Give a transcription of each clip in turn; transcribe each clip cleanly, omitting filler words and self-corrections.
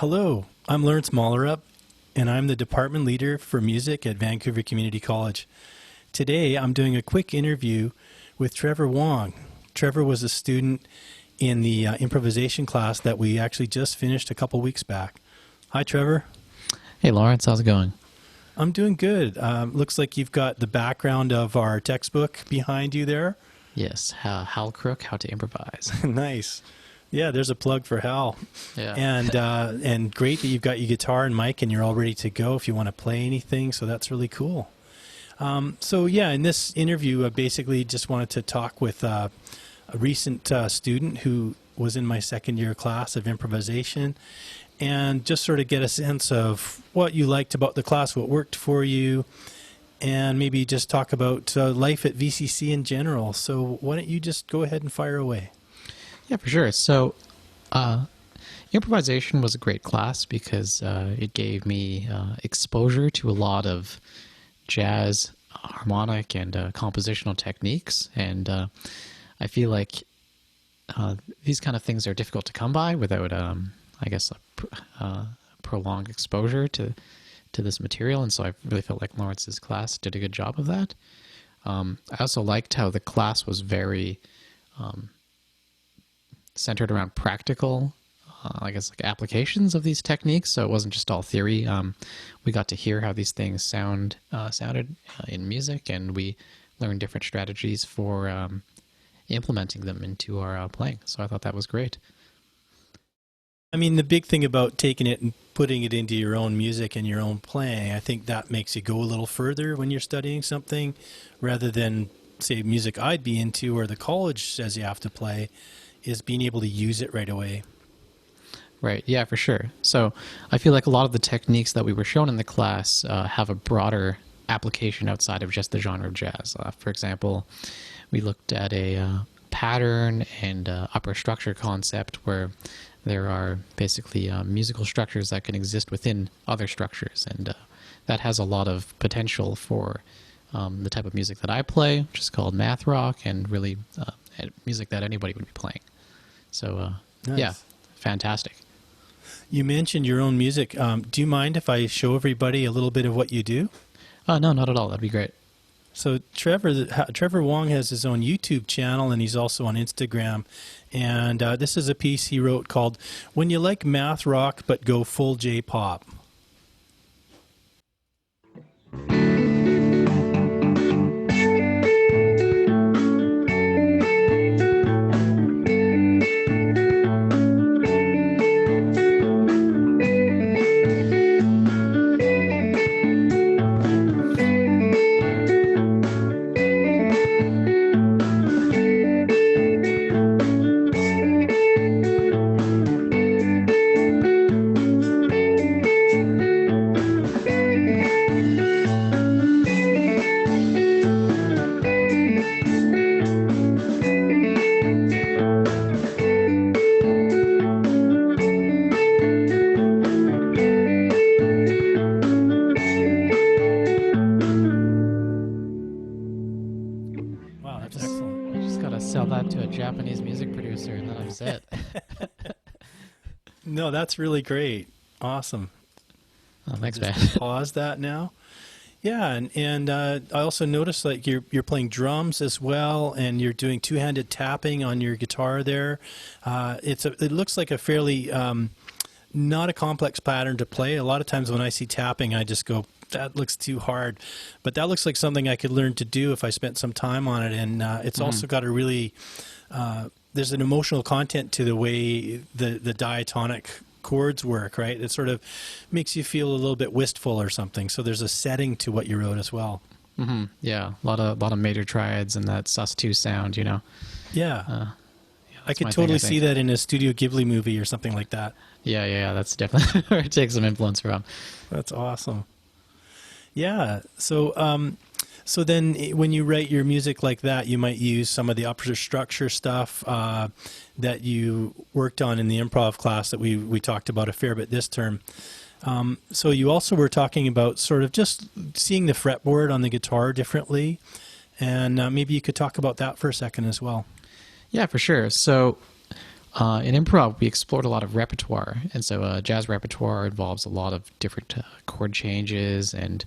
Hello, I'm Laurence Mollerup, and I'm the department leader for music at Vancouver Community College. Today, I'm doing a quick interview with Trevor Wong. Trevor was a student in the improvisation class that we actually just finished a couple weeks back. Hi, Trevor. Hey, Laurence. How's it going? I'm doing good. Looks like you've got the background of our textbook behind you there. Yes, Hal Crook, How to Improvise. Nice. Yeah, there's a plug for Hal. Yeah. And great that you've got your guitar and mic and you're all ready to go if you want to play anything. So that's really cool. So yeah, in this interview, I basically just wanted to talk with a recent student who was in my second year class of improvisation, and just sort of get a sense of what you liked about the class, what worked for you, and maybe just talk about life at VCC in general. So why don't you just go ahead and fire away? Yeah, for sure. So improvisation was a great class because it gave me exposure to a lot of jazz, harmonic, and compositional techniques. And I feel like these kind of things are difficult to come by without, I guess, a prolonged exposure to this material. And so I really felt like Lawrence's class did a good job of that. I also liked how the class was very centered around practical, I guess, like applications of these techniques. So it wasn't just all theory. We got to hear how these things sounded in music, and we learned different strategies for implementing them into our playing. So I thought that was great. I mean, the big thing about taking it and putting it into your own music and your own playing, I think that makes you go a little further when you're studying something, rather than, say, music I'd be into or the college says you have to play, is being able to use it right away. Right. Yeah, for sure. So I feel like a lot of the techniques that we were shown in the class have a broader application outside of just the genre of jazz. For example, we looked at a pattern and upper structure concept where there are basically musical structures that can exist within other structures. And that has a lot of potential for the type of music that I play, which is called math rock, and really music that anybody would be playing. So, Nice. Yeah, fantastic. You mentioned your own music. Do you mind if I show everybody a little bit of what you do? No, not at all. That'd be great. So Trevor Wong has his own YouTube channel, and he's also on Instagram. And this is a piece he wrote called "When You Like Math Rock But Go Full J-Pop." Sell that to a Japanese music producer, and then I'm set. No, that's really great. Awesome. Oh, thanks, man. Pause that now. Yeah, and I also noticed like you're playing drums as well, and you're doing two-handed tapping on your guitar there. It looks like a fairly not a complex pattern to play. A lot of times when I see tapping, I just go, that looks too hard, but that looks like something I could learn to do if I spent some time on it. And it's also got a really there's an emotional content to the way the diatonic chords work, right? It sort of makes you feel a little bit wistful or something. So there's a setting to what you wrote as well. Mm-hmm. Yeah, a lot of major triads and that sus2 sound, you know. Yeah. I could totally see that in a Studio Ghibli movie or something like that. Yeah, that's definitely where it takes some influence from. That's awesome. Yeah. So so then when you write your music like that, you might use some of the upper structure stuff that you worked on in the improv class that we talked about a fair bit this term. So you also were talking about sort of just seeing the fretboard on the guitar differently, and maybe you could talk about that for a second as well. Yeah, for sure. So In improv, we explored a lot of repertoire, and so jazz repertoire involves a lot of different chord changes and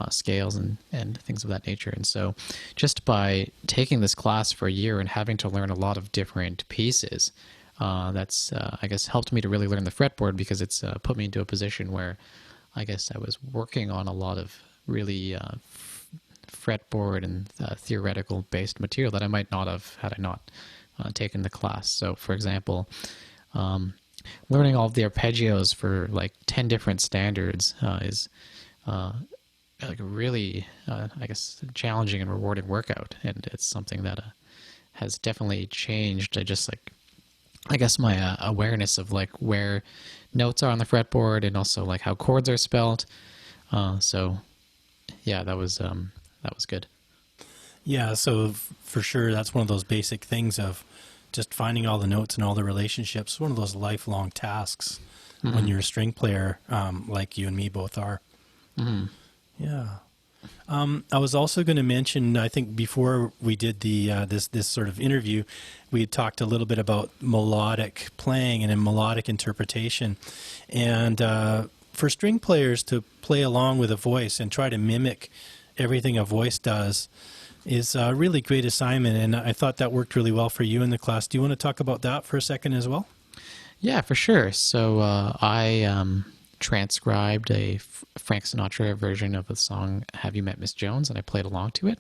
scales and things of that nature. And so just by taking this class for a year and having to learn a lot of different pieces, that's, I guess, helped me to really learn the fretboard, because it's put me into a position where I guess I was working on a lot of really fretboard and theoretical based material that I might not have had I not taken the class. So, for example, learning all of the arpeggios for like 10 different standards is like a really, I guess, challenging and rewarding workout, and it's something that has definitely changed. Just like, I guess, my awareness of like where notes are on the fretboard, and also like how chords are spelled. So, yeah, that was good. Yeah, so for sure, that's one of those basic things of just finding all the notes and all the relationships. One of those lifelong tasks when you're a string player, like you and me both are. Mm-hmm. Yeah. I was also going to mention, I think before we did the this sort of interview, we had talked a little bit about melodic playing and melodic interpretation. And for string players to play along with a voice and try to mimic everything a voice does is a really great assignment. And I thought that worked really well for you in the class. Do you want to talk about that for a second as well? Yeah, for sure. So I transcribed a Frank Sinatra version of the song "Have You Met Miss Jones," and I played along to it.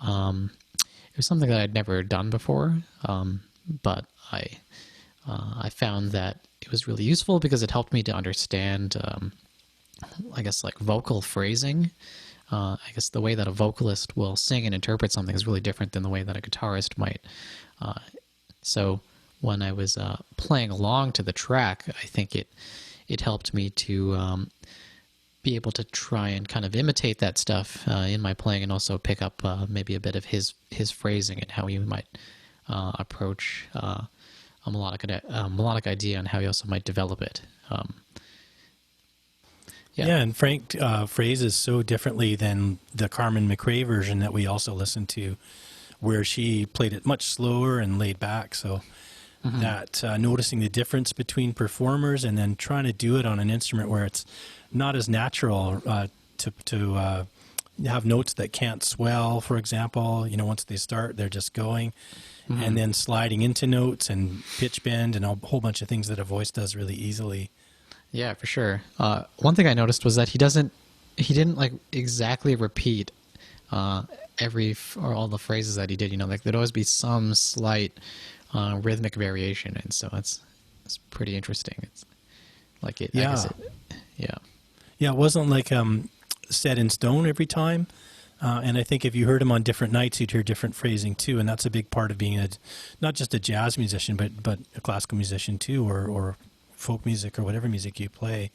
It was something that I'd never done before, but I found that it was really useful because it helped me to understand, I guess, like vocal phrasing. I guess the way that a vocalist will sing and interpret something is really different than the way that a guitarist might. So when I was playing along to the track, I think it helped me to be able to try and kind of imitate that stuff in my playing, and also pick up maybe a bit of his phrasing and how he might approach a melodic idea, and how he also might develop it. Yeah, and Frank phrases so differently than the Carmen McRae version that we also listened to, where she played it much slower and laid back. So that noticing the difference between performers and then trying to do it on an instrument where it's not as natural to have notes that can't swell, for example. Once they start, they're just going. And then sliding into notes and pitch bend and a whole bunch of things that a voice does really easily. Yeah, for sure. One thing I noticed was that he didn't like exactly repeat or all the phrases that he did. Like there'd always be some slight rhythmic variation, and so it's pretty interesting. It's like it. Yeah. I guess Yeah, it wasn't like set in stone every time. And I think if you heard him on different nights, you'd hear different phrasing too. And that's a big part of being not just a jazz musician, but a classical musician too, or folk music or whatever music you play,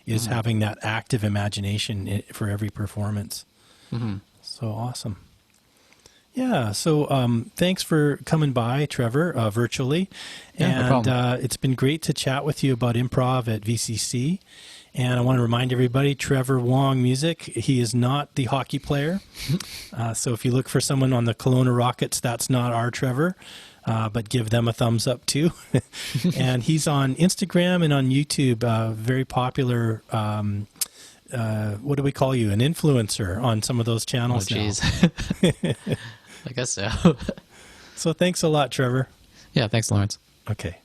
is having that active imagination for every performance. So awesome. Yeah, so thanks for coming by, Trevor, virtually. Yeah, no problem. It's been great to chat with you about improv at VCC. And I want to remind everybody, Trevor Wong Music, he is not the hockey player. So if you look for someone on the Kelowna Rockets, that's not our Trevor. But give them a thumbs up too. And he's on Instagram and on YouTube, very popular. What do we call you? An influencer on some of those channels now. I guess so. So thanks a lot, Trevor. Yeah, thanks, Laurence. Okay.